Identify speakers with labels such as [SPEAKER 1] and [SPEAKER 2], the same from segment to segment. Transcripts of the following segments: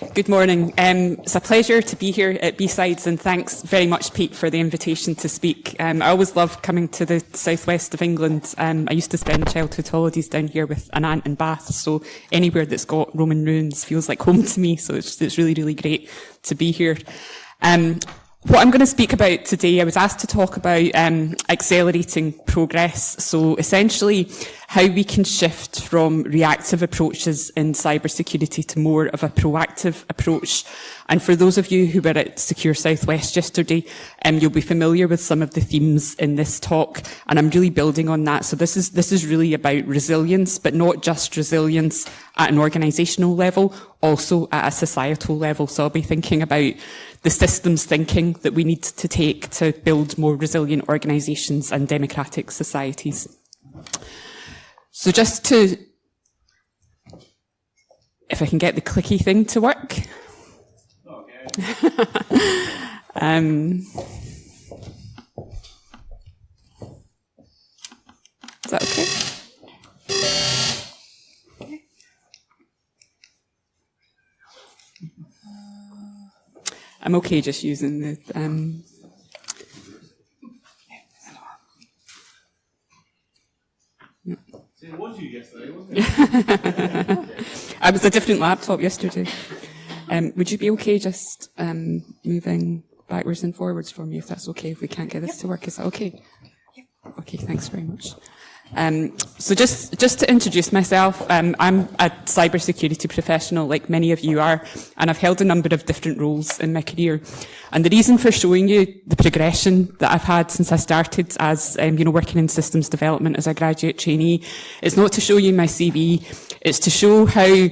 [SPEAKER 1] Good morning. It's a pleasure to be here at B-Sides, and thanks very much, Pete, for the invitation to speak. I always love coming to the southwest of England. I used to spend childhood holidays down here with an aunt in Bath, so anywhere that's got Roman ruins feels like home to me, so it's really, really great to be here. What I'm going to speak about today, I was asked to talk about accelerating progress. So essentially, how we can shift from reactive approaches in cybersecurity to more of a proactive approach. And for those of you who were at Secure Southwest yesterday, you'll be familiar with some of the themes in this talk, and I'm really building on that. So this is really about resilience, but not just resilience at an organisational level, also at a societal level. So I'll be thinking about the systems thinking that we need to take to build more resilient organisations and democratic societies. So just to, if I can get the clicky thing to work. Okay. Is that okay? I'm okay just using the...
[SPEAKER 2] It was you yesterday, wasn't it?
[SPEAKER 1] I was a different laptop yesterday. Would you be okay just moving backwards and forwards for me, if that's okay, if we can't get this to work? Is that okay? Okay, thanks very much. So just to introduce myself, I'm a cybersecurity professional, like many of you are, and I've held a number of different roles in my career. And the reason for showing you the progression that I've had since I started as, working in systems development as a graduate trainee, is not to show you my CV, it's to show how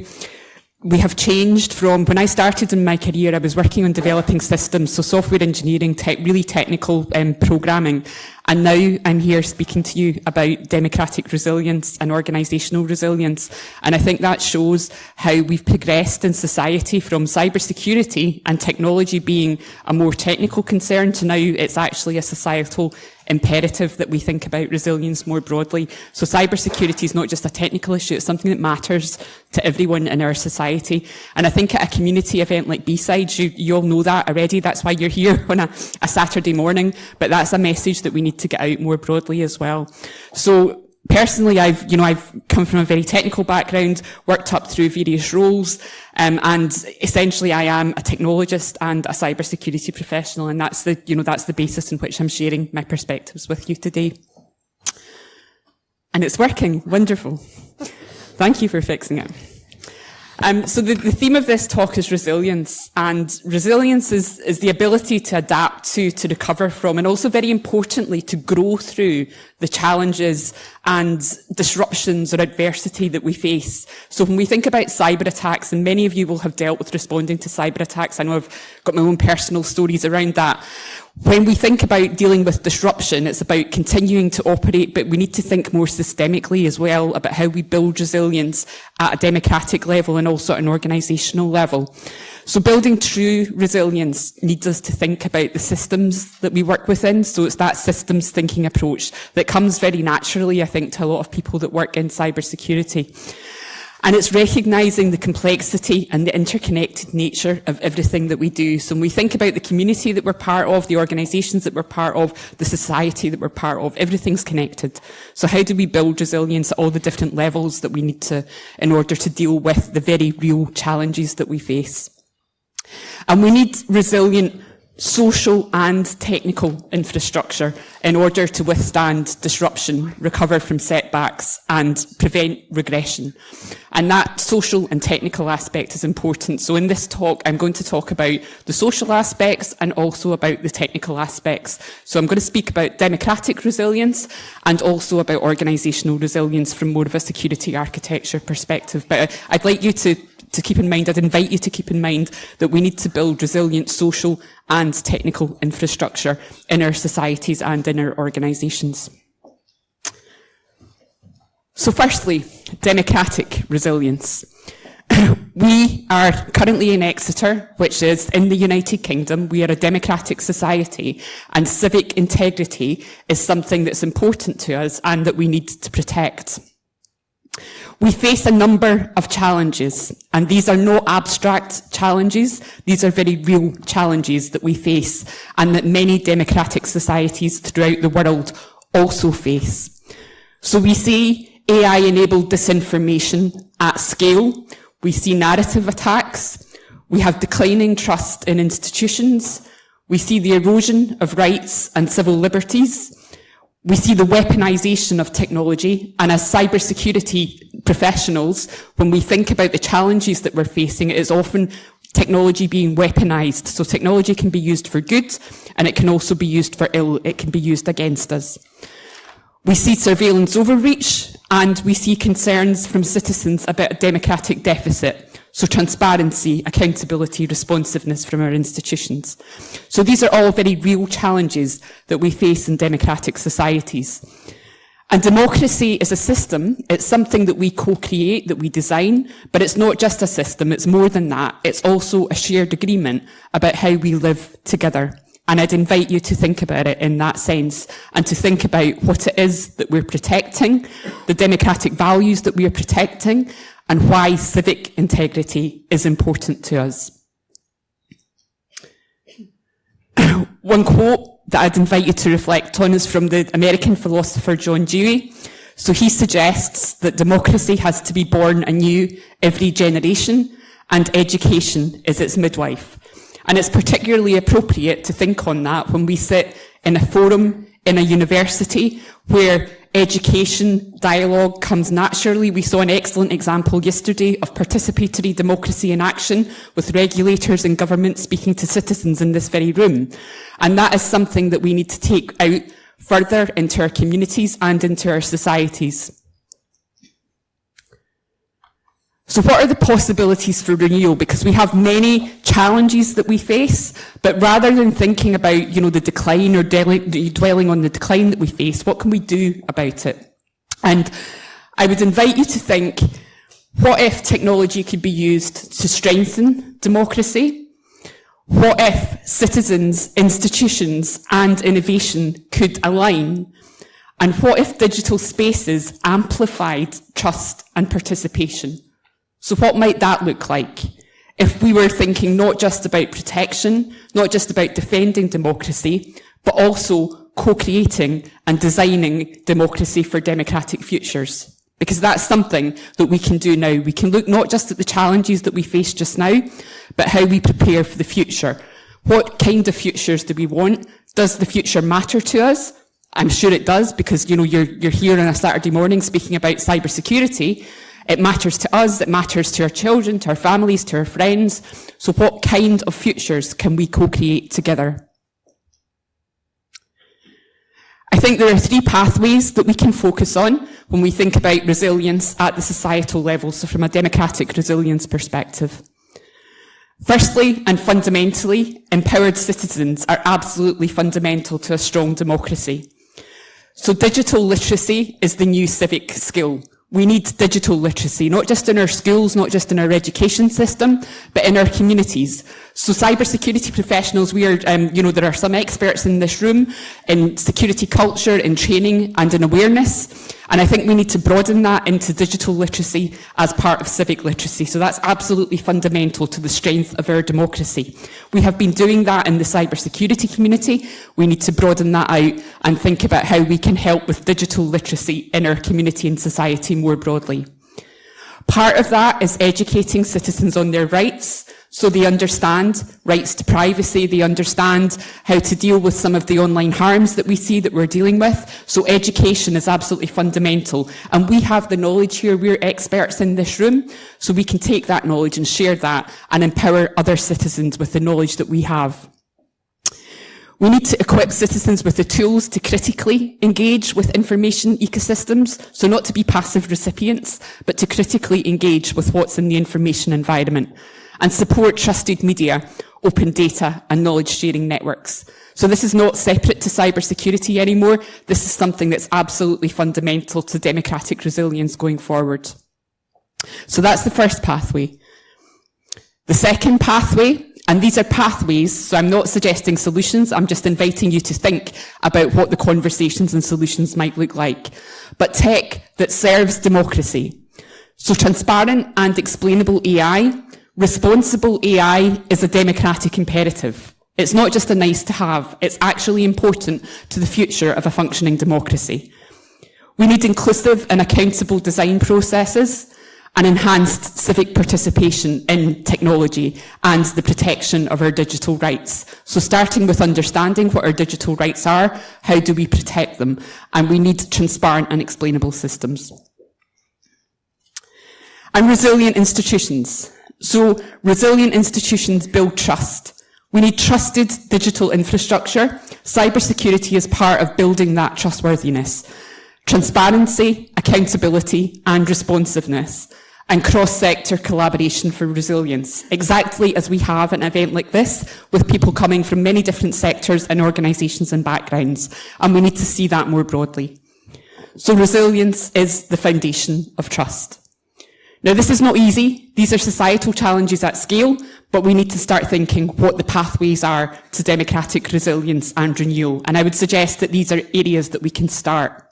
[SPEAKER 1] we have changed from, when I started in my career, I was working on developing systems, so software engineering, really technical programming. And now I'm here speaking to you about democratic resilience and organisational resilience. And I think that shows how we've progressed in society from cybersecurity and technology being a more technical concern to now it's actually a societal imperative that we think about resilience more broadly. So cybersecurity is not just a technical issue, it's something that matters to everyone in our society. And I think at a community event like B-Sides, you all know that already, that's why you're here on a Saturday morning, but that's a message that we need to get out more broadly as well. So personally, I've come from a very technical background, worked up through various roles, and essentially I am a technologist and a cybersecurity professional, and that's the basis in which I'm sharing my perspectives with you today. And it's working, wonderful. Thank you for fixing it. So the theme of this talk is resilience, and resilience is the ability to adapt to recover from, and also very importantly, to grow through the challenges and disruptions or adversity that we face. So when we think about cyber attacks, and many of you will have dealt with responding to cyber attacks, I know I've got my own personal stories around that. When we think about dealing with disruption, it's about continuing to operate, but we need to think more systemically as well about how we build resilience at a democratic level and also at an organisational level. So building true resilience needs us to think about the systems that we work within. So it's that systems thinking approach that comes very naturally, I think, to a lot of people that work in cybersecurity. And it's recognising the complexity and the interconnected nature of everything that we do. So when we think about the community that we're part of, the organisations that we're part of, the society that we're part of, everything's connected. So how do we build resilience at all the different levels that we need to in order to deal with the very real challenges that we face? And we need resilient social and technical infrastructure in order to withstand disruption, recover from setbacks, and prevent regression. And that social and technical aspect is important. So in this talk, I'm going to talk about the social aspects and also about the technical aspects. So I'm going to speak about democratic resilience and also about organisational resilience from more of a security architecture perspective. But I'd like you to keep in mind, I'd invite you to keep in mind that we need to build resilient social and technical infrastructure in our societies and in our organisations. So firstly, democratic resilience. We are currently in Exeter, which is in the United Kingdom. We are a democratic society, and civic integrity is something that's important to us and that we need to protect. We face a number of challenges, and these are no abstract challenges. These are very real challenges that we face and that many democratic societies throughout the world also face. So we see AI-enabled disinformation at scale. We see narrative attacks. We have declining trust in institutions. We see the erosion of rights and civil liberties. We see the weaponization of technology, and as cybersecurity professionals, when we think about the challenges that we're facing, it is often technology being weaponized. So technology can be used for good, and it can also be used for ill. It can be used against us. We see surveillance overreach, and we see concerns from citizens about a democratic deficit. So transparency, accountability, responsiveness from our institutions. So these are all very real challenges that we face in democratic societies. And democracy is a system. It's something that we co-create, that we design, but it's not just a system. It's more than that. It's also a shared agreement about how we live together. And I'd invite you to think about it in that sense and to think about what it is that we're protecting, the democratic values that we are protecting, and why civic integrity is important to us. One quote that I'd invite you to reflect on is from the American philosopher John Dewey. So he suggests that democracy has to be born anew every generation, and education is its midwife. And it's particularly appropriate to think on that when we sit in a forum, in a university, where education, dialogue comes naturally. We saw an excellent example yesterday of participatory democracy in action with regulators and government speaking to citizens in this very room. And that is something that we need to take out further into our communities and into our societies. So what are the possibilities for renewal? Because we have many challenges that we face, but rather than thinking about, the decline or dwelling on the decline that we face, what can we do about it? And I would invite you to think, what if technology could be used to strengthen democracy? What if citizens, institutions, and innovation could align? And what if digital spaces amplified trust and participation? So what might that look like if we were thinking not just about protection, not just about defending democracy, but also co-creating and designing democracy for democratic futures? Because that's something that we can do now. We can look not just at the challenges that we face just now, but how we prepare for the future. What kind of futures do we want? Does the future matter to us? I'm sure it does, because, you're here on a Saturday morning speaking about cybersecurity. It matters to us, it matters to our children, to our families, to our friends. So what kind of futures can we co-create together? I think there are three pathways that we can focus on when we think about resilience at the societal level, so from a democratic resilience perspective. Firstly, and fundamentally, empowered citizens are absolutely fundamental to a strong democracy. So digital literacy is the new civic skill. We need digital literacy, not just in our schools, not just in our education system, but in our communities. So cybersecurity professionals, we are, there are some experts in this room in security culture, in training and in awareness. And I think we need to broaden that into digital literacy as part of civic literacy. So that's absolutely fundamental to the strength of our democracy. We have been doing that in the cybersecurity community. We need to broaden that out and think about how we can help with digital literacy in our community and society more broadly. Part of that is educating citizens on their rights, so they understand rights to privacy, they understand how to deal with some of the online harms that we see that we're dealing with. So education is absolutely fundamental. And we have the knowledge here, we're experts in this room, so we can take that knowledge and share that and empower other citizens with the knowledge that we have. We need to equip citizens with the tools to critically engage with information ecosystems, so not to be passive recipients, but to critically engage with what's in the information environment, and support trusted media, open data and knowledge sharing networks. So this is not separate to cybersecurity anymore. This is something that's absolutely fundamental to democratic resilience going forward. So that's the first pathway. The second pathway, and these are pathways, so I'm not suggesting solutions, I'm just inviting you to think about what the conversations and solutions might look like. But tech that serves democracy. So transparent and explainable AI, responsible AI is a democratic imperative. It's not just a nice to have, it's actually important to the future of a functioning democracy. We need inclusive and accountable design processes and enhanced civic participation in technology and the protection of our digital rights. So starting with understanding what our digital rights are, how do we protect them? And we need transparent and explainable systems. And resilient institutions. So resilient institutions build trust. We need trusted digital infrastructure. Cybersecurity is part of building that trustworthiness. Transparency, accountability, and responsiveness, and cross-sector collaboration for resilience, exactly as we have an event like this, with people coming from many different sectors and organisations and backgrounds, and we need to see that more broadly. So resilience is the foundation of trust. Now, this is not easy. These are societal challenges at scale, but we need to start thinking what the pathways are to democratic resilience and renewal, and I would suggest that these are areas that we can start.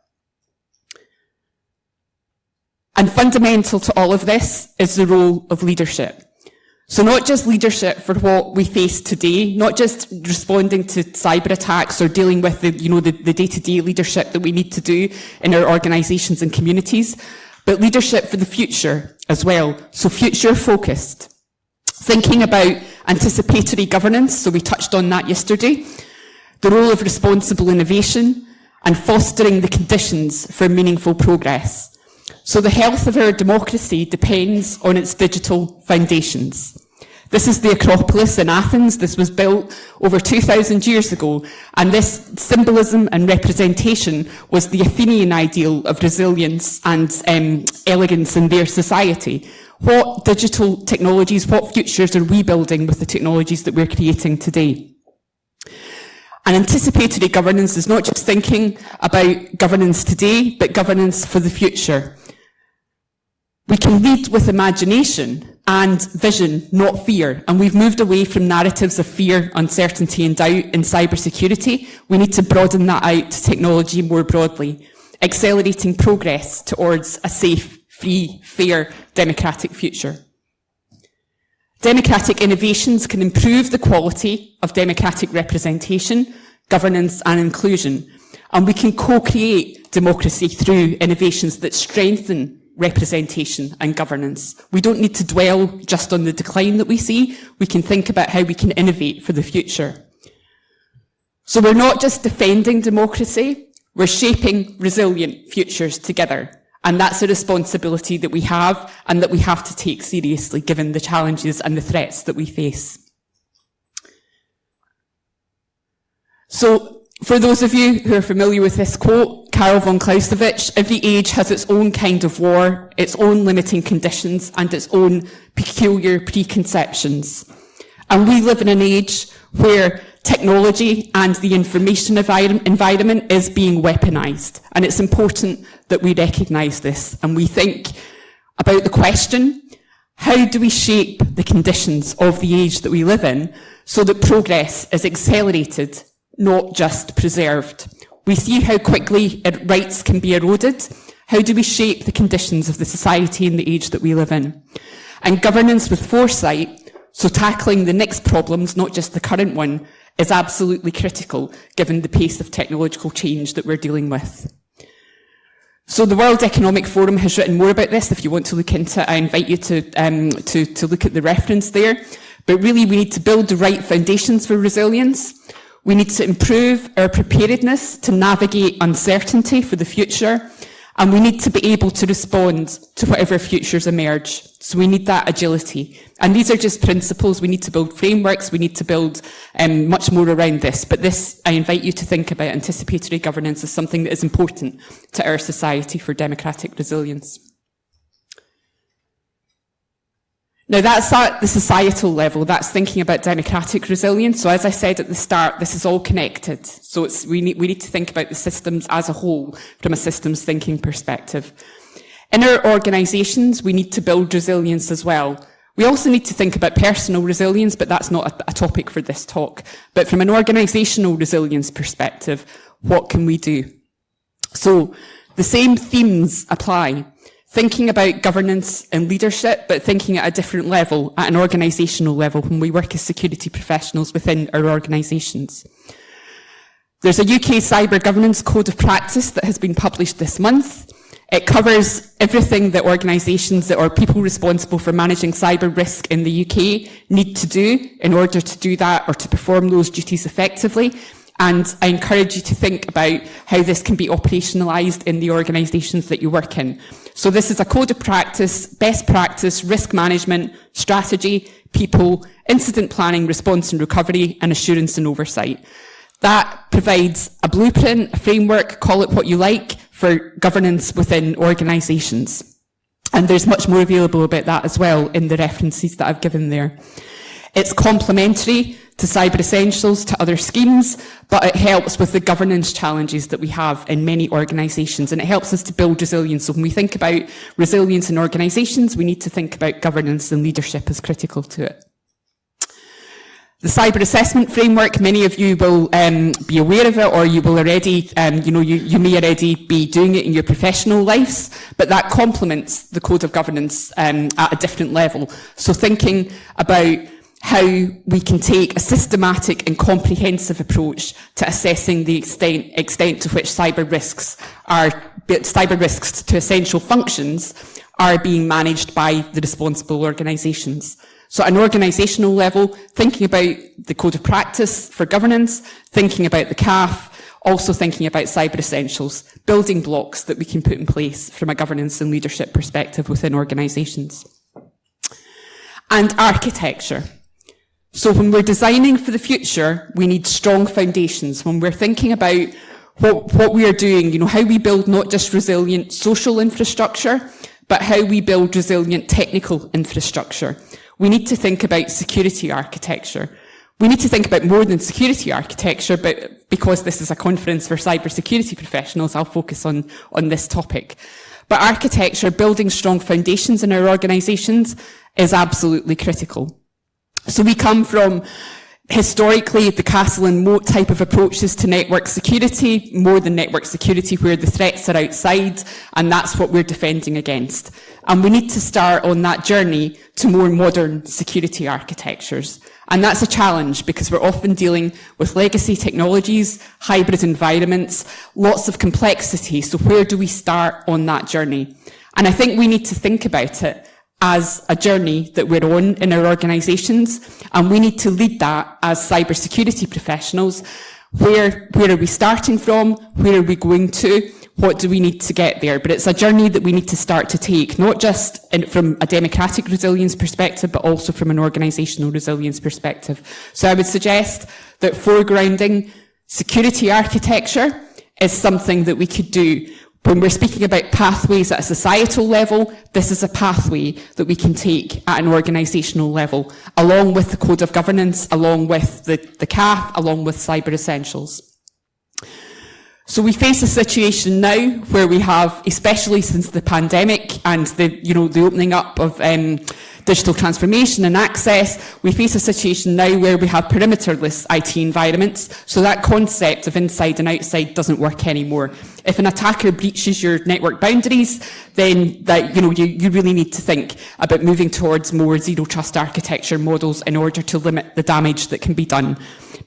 [SPEAKER 1] And fundamental to all of this is the role of leadership. So not just leadership for what we face today, not just responding to cyber attacks or dealing with the day-to-day leadership that we need to do in our organisations and communities, but leadership for the future as well. So future focused. Thinking about anticipatory governance, so we touched on that yesterday, the role of responsible innovation, and fostering the conditions for meaningful progress. So the health of our democracy depends on its digital foundations. This is the Acropolis in Athens. This was built over 2,000 years ago, and this symbolism and representation was the Athenian ideal of resilience and elegance in their society. What digital technologies, what futures are we building with the technologies that we're creating today? And anticipatory governance is not just thinking about governance today, but governance for the future. We can lead with imagination and vision, not fear. And we've moved away from narratives of fear, uncertainty and doubt in cybersecurity. We need to broaden that out to technology more broadly, accelerating progress towards a safe, free, fair, democratic future. Democratic innovations can improve the quality of democratic representation, governance and inclusion. And we can co-create democracy through innovations that strengthen representation and governance. We don't need to dwell just on the decline that we see. We can think about how we can innovate for the future. So we're not just defending democracy, we're shaping resilient futures together. And that's a responsibility that we have and that we have to take seriously given the challenges and the threats that we face. So for those of you who are familiar with this quote, Karl von Clausewitz, every age has its own kind of war, its own limiting conditions, and its own peculiar preconceptions. And we live in an age where technology and the information environment is being weaponised. And it's important that we recognise this and we think about the question, how do we shape the conditions of the age that we live in so that progress is accelerated, not just preserved? We see how quickly rights can be eroded. How do we shape the conditions of the society and the age that we live in? And governance with foresight, so tackling the next problems, not just the current one, is absolutely critical given the pace of technological change that we're dealing with. So the World Economic Forum has written more about this. If you want to look into it, I invite you to look at the reference there. But really, we need to build the right foundations for resilience. We need to improve our preparedness to navigate uncertainty for the future, and we need to be able to respond to whatever futures emerge. So we need that agility. And these are just principles. We need to build frameworks. We need to build much more around this. But this, I invite you to think about anticipatory governance as something that is important to our society for democratic resilience. Now that's at the societal level, that's thinking about democratic resilience. So as I said at the start, this is all connected. So we need to think about the systems as a whole from a systems thinking perspective. In our organisations, we need to build resilience as well. We also need to think about personal resilience, but that's not a topic for this talk. But from an organisational resilience perspective, what can we do? So the same themes apply. thinking about governance and leadership, but thinking at a different level, at an organisational level, when we work as security professionals within our organisations. There's a UK Cyber Governance Code of Practice that has been published this month. It covers everything that organisations or people responsible for managing cyber risk in the UK need to do in order to do that or to perform those duties effectively. And I encourage you to think about how this can be operationalised in the organisations that you work in. So this is a code of practice, best practice, risk management, strategy, people, incident planning, response and recovery, and assurance and oversight. That provides a blueprint, a framework, call it what you like, for governance within organisations. And there's much more available about that as well in the references that I've given there. It's complementary to Cyber Essentials, to other schemes, but it helps with the governance challenges that we have in many organisations, and it helps us to build resilience. So when we think about resilience in organisations, we need to think about governance and leadership as critical to it. The cyber assessment framework, many of you will be aware of it, or you will already, you may already be doing it in your professional lives, but that complements the code of governance at a different level. So thinking about how we can take a systematic and comprehensive approach to assessing the extent to which cyber risks to essential functions are being managed by the responsible organisations. So at an organisational level, thinking about the code of practice for governance, thinking about the CAF, also thinking about cyber essentials, building blocks that we can put in place from a governance and leadership perspective within organisations. And architecture. So when we're designing for the future, we need strong foundations. When we're thinking about what we are doing, how we build not just resilient social infrastructure, but how we build resilient technical infrastructure. We need to think about security architecture. We need to think about more than security architecture, but because this is a conference for cybersecurity professionals, I'll focus on this topic. But architecture, building strong foundations in our organisations, is absolutely critical. So we come from, historically, the castle and moat type of approaches to network security, more than network security, where the threats are outside, and that's what we're defending against. And we need to start on that journey to more modern security architectures. And that's a challenge because we're often dealing with legacy technologies, hybrid environments, lots of complexity. So where do we start on that journey? And I think we need to think about it as a journey that we're on in our organisations, and we need to lead that as cybersecurity professionals. Where are we starting from? Where are we going to? What do we need to get there? But it's a journey that we need to start to take, not just from a democratic resilience perspective, but also from an organisational resilience perspective. So I would suggest that foregrounding security architecture is something that we could do. When we're speaking about pathways at a societal level, this is a pathway that we can take at an organisational level, along with the code of governance, along with the CAF, along with cyber essentials. So we face a situation now where we have, especially since the pandemic and the opening up of digital transformation and access, we face a situation now where we have perimeterless IT environments. So that concept of inside and outside doesn't work anymore. If an attacker breaches your network boundaries, then you really need to think about moving towards more zero trust architecture models in order to limit the damage that can be done.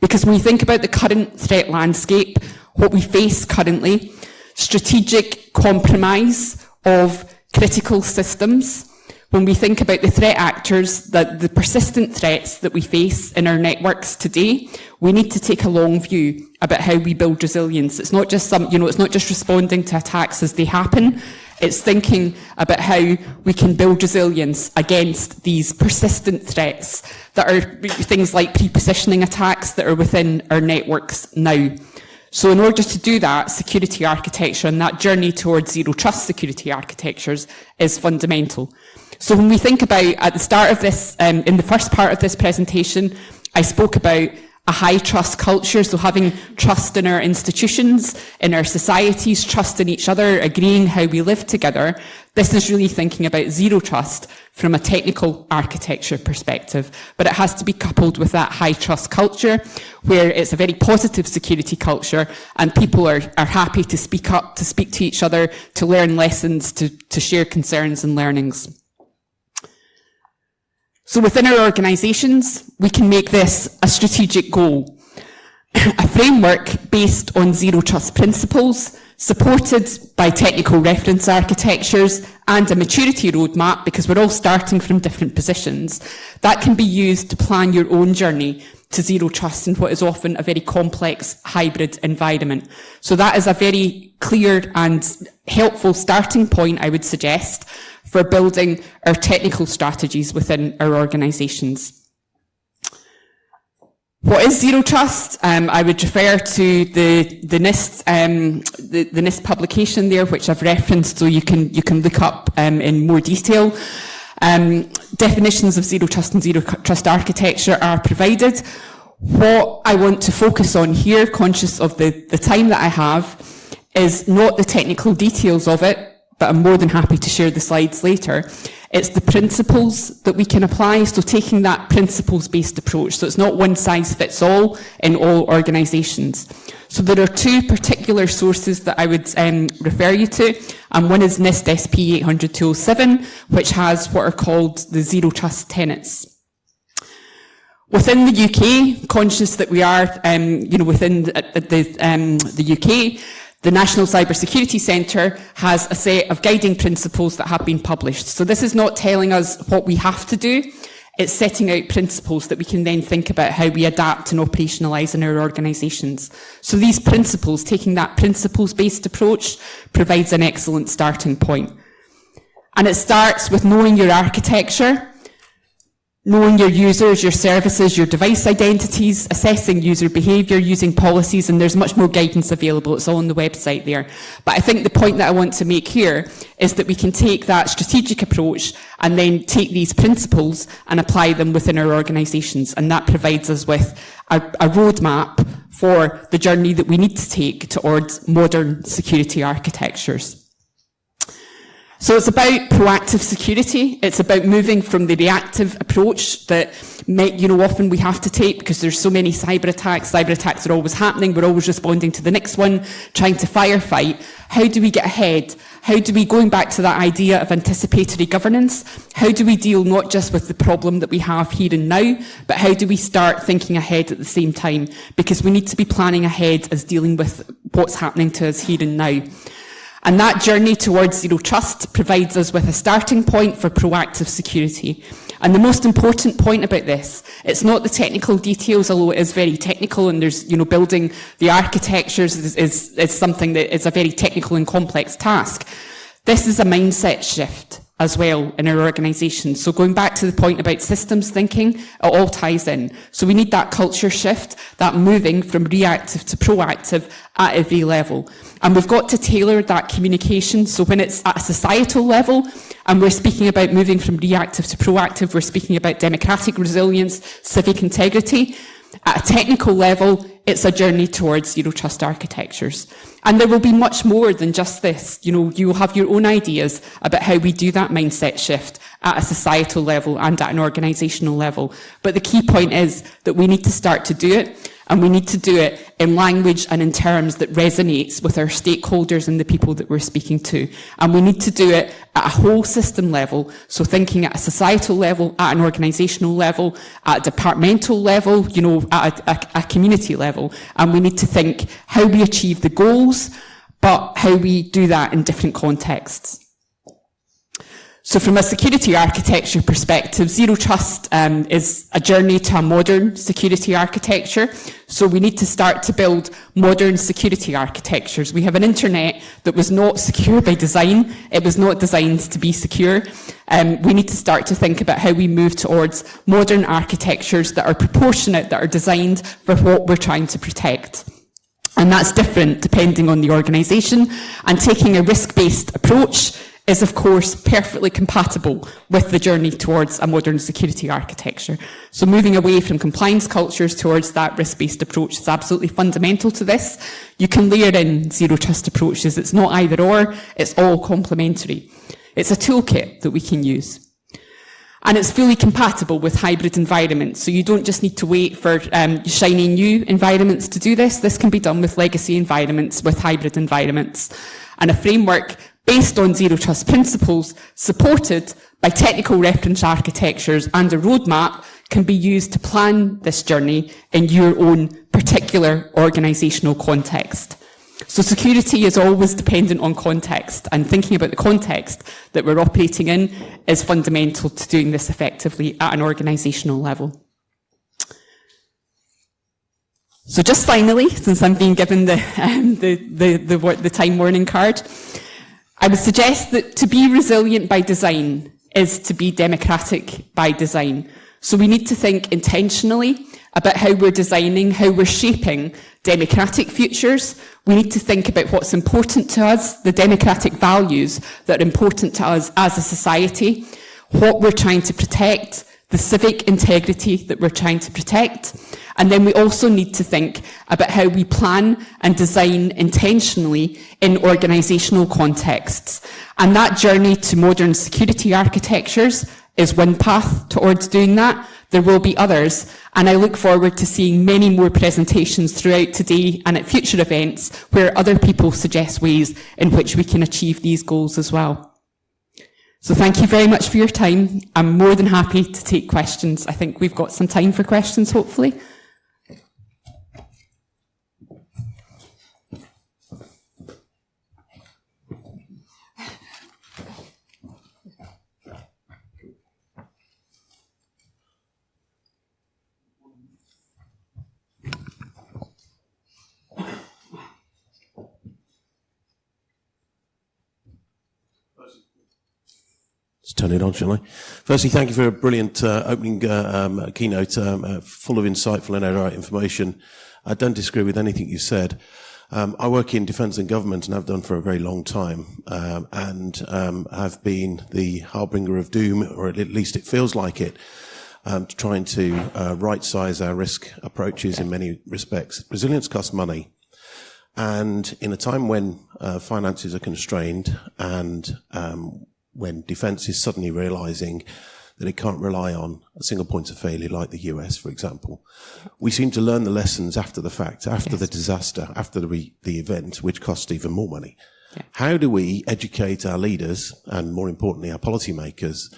[SPEAKER 1] Because when we think about the current threat landscape, what we face currently, strategic compromise of critical systems. When we think about the threat actors, the persistent threats that we face in our networks today, we need to take a long view about how we build resilience. It's not just it's not just responding to attacks as they happen. It's thinking about how we can build resilience against these persistent threats that are things like pre-positioning attacks that are within our networks now. So in order to do that, security architecture and that journey towards zero trust security architectures is fundamental. So when we think about, at the start of this, in the first part of this presentation, I spoke about a high trust culture, so having trust in our institutions, in our societies, trust in each other, agreeing how we live together. This is really thinking about zero trust from a technical architecture perspective, but it has to be coupled with that high trust culture where it's a very positive security culture and people are happy to speak up, to speak to each other, to learn lessons, to share concerns and learnings. So within our organisations, we can make this a strategic goal, a framework based on zero trust principles, supported by technical reference architectures and a maturity roadmap, because we're all starting from different positions, that can be used to plan your own journey to zero trust in what is often a very complex hybrid environment. So that is a very clear and helpful starting point, I would suggest, for building our technical strategies within our organisations. What is zero trust? I would refer to the NIST the NIST publication there, which I've referenced, so you can look up in more detail. Definitions of zero trust and zero trust architecture are provided. What I want to focus on here, conscious of the time that I have, is not the technical details of it, but I'm more than happy to share the slides later. It's the principles that we can apply, so taking that principles-based approach. So it's not one size fits all in all organisations. So there are two particular sources that I would refer you to, and one is NIST SP 800-207, which has what are called the zero trust tenets. Within the UK, conscious that we are, within the UK, the National Cybersecurity Centre has a set of guiding principles that have been published. So this is not telling us what we have to do, it's setting out principles that we can then think about how we adapt and operationalise in our organisations. So these principles, taking that principles-based approach, provides an excellent starting point. And it starts with knowing your architecture, knowing your users, your services, your device identities, assessing user behaviour, using policies, and there's much more guidance available. It's all on the website there. But I think the point that I want to make here is that we can take that strategic approach and then take these principles and apply them within our organisations, and that provides us with a roadmap for the journey that we need to take towards modern security architectures. So it's about proactive security. It's about moving from the reactive approach that often we have to take because there's so many cyber attacks. Cyber attacks are always happening. We're always responding to the next one, trying to firefight. How do we get ahead? How do we, going back to that idea of anticipatory governance, how do we deal not just with the problem that we have here and now, but how do we start thinking ahead at the same time? Because we need to be planning ahead as dealing with what's happening to us here and now. And that journey towards zero trust provides us with a starting point for proactive security. And the most important point about this, it's not the technical details, although it is very technical, and there's, building the architectures is something that is a very technical and complex task. This is a mindset shift as well in our organisation. So going back to the point about systems thinking, it all ties in. So we need that culture shift, that moving from reactive to proactive at every level. And we've got to tailor that communication. So when it's at a societal level, and we're speaking about moving from reactive to proactive, we're speaking about democratic resilience, civic integrity. At a technical level, it's a journey towards zero trust architectures. And there will be much more than just this. You'll have your own ideas about how we do that mindset shift at a societal level and at an organisational level. But the key point is that we need to start to do it, and we need to do it in language and in terms that resonates with our stakeholders and the people that we're speaking to. And we need to do it at a whole system level, so thinking at a societal level, at an organisational level, at a departmental level, at a community level. And we need to think how we achieve the goals, but how we do that in different contexts. So from a security architecture perspective, zero trust is a journey to a modern security architecture. So we need to start to build modern security architectures. We have an internet that was not secure by design. It was not designed to be secure. We need to start to think about how we move towards modern architectures that are proportionate, that are designed for what we're trying to protect. And that's different depending on the organisation. And taking a risk-based approach is of course perfectly compatible with the journey towards a modern security architecture. So moving away from compliance cultures towards that risk-based approach is absolutely fundamental to this. You can layer in zero trust approaches. It's not either or, it's all complementary. It's a toolkit that we can use. And it's fully compatible with hybrid environments. So you don't just need to wait for shiny new environments to do this. This can be done with legacy environments, with hybrid environments. And a framework based on zero trust principles, supported by technical reference architectures and a roadmap, can be used to plan this journey in your own particular organisational context. So security is always dependent on context, and thinking about the context that we're operating in is fundamental to doing this effectively at an organisational level. So just finally, since I'm being given the time warning card, I would suggest that to be resilient by design is to be democratic by design. So we need to think intentionally about how we're designing, how we're shaping democratic futures. We need to think about what's important to us, the democratic values that are important to us as a society, what we're trying to protect, the civic integrity that we're trying to protect. And then we also need to think about how we plan and design intentionally in organisational contexts. And that journey to modern security architectures is one path towards doing that. There will be others, and I look forward to seeing many more presentations throughout today and at future events where other people suggest ways in which we can achieve these goals as well. So thank you very much for your time. I'm more than happy to take questions. I think we've got some time for questions, hopefully.
[SPEAKER 3] Turn it on, shall I? Firstly, thank you for a brilliant opening keynote, full of insightful and erudite information. I don't disagree with anything you said. I work in defence and government and have done for a very long time, and have been the harbinger of doom, or at least it feels like it, trying to right-size our risk approaches in many respects. Resilience costs money. And in a time when finances are constrained and when defence is suddenly realising that it can't rely on a single point of failure like the US, for example, we seem to learn the lessons after the fact, after the disaster, after the event, which cost even more money. Yeah. How do we educate our leaders, and more importantly, our policymakers,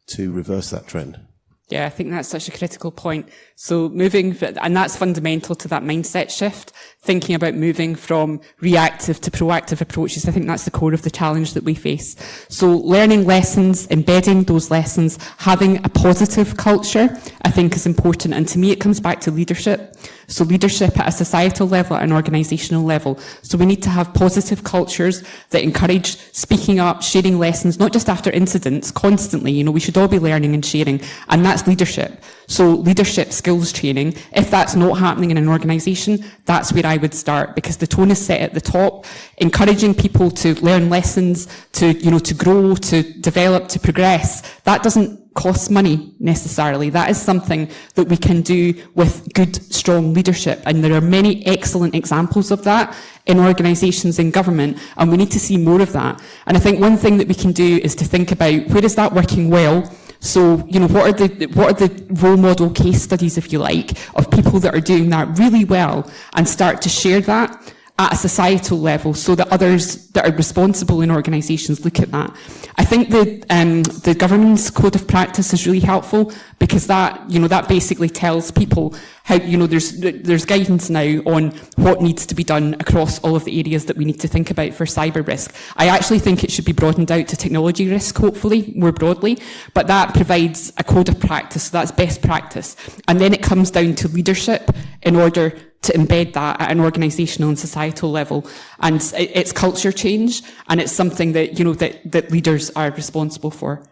[SPEAKER 3] to reverse that trend?
[SPEAKER 1] Yeah, I think that's such a critical point. So moving, and that's fundamental to that mindset shift, thinking about moving from reactive to proactive approaches. I think that's the core of the challenge that we face. So learning lessons, embedding those lessons, having a positive culture, I think is important. And to me, it comes back to leadership. So leadership at a societal level, at an organisational level. So we need to have positive cultures that encourage speaking up, sharing lessons, not just after incidents, constantly. You know, we should all be learning and sharing. And that's leadership. So leadership skills training, if that's not happening in an organisation, that's where I would start, because the tone is set at the top, encouraging people to learn lessons, to grow, to develop, to progress. That doesn't cost money necessarily. That is something that we can do with good, strong leadership. And there are many excellent examples of that in organisations in government, and we need to see more of that. And I think one thing that we can do is to think about, where is that working well? So, what are the role model case studies, if you like, of people that are doing that really well, and start to share that at a societal level so that others that are responsible in organisations look at that. I think the governance code of practice is really helpful, because that basically tells people how, there's guidance now on what needs to be done across all of the areas that we need to think about for cyber risk. I actually think it should be broadened out to technology risk, hopefully, more broadly, but that provides a code of practice, so that's best practice. And then it comes down to leadership in order to embed that at an organisational and societal level. And it's culture change, and it's something that, that leaders are responsible for.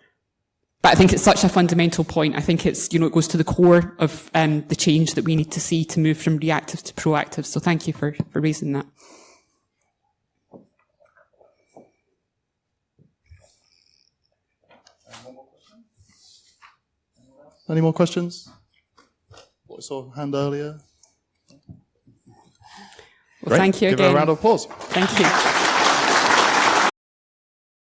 [SPEAKER 1] But I think it's such a fundamental point. I think it's, it goes to the core of the change that we need to see to move from reactive to proactive. So thank you for raising that.
[SPEAKER 4] Any more questions? I saw a hand earlier.
[SPEAKER 1] Well, thank you
[SPEAKER 4] Give
[SPEAKER 1] again.
[SPEAKER 4] her a round of applause.
[SPEAKER 1] Thank you.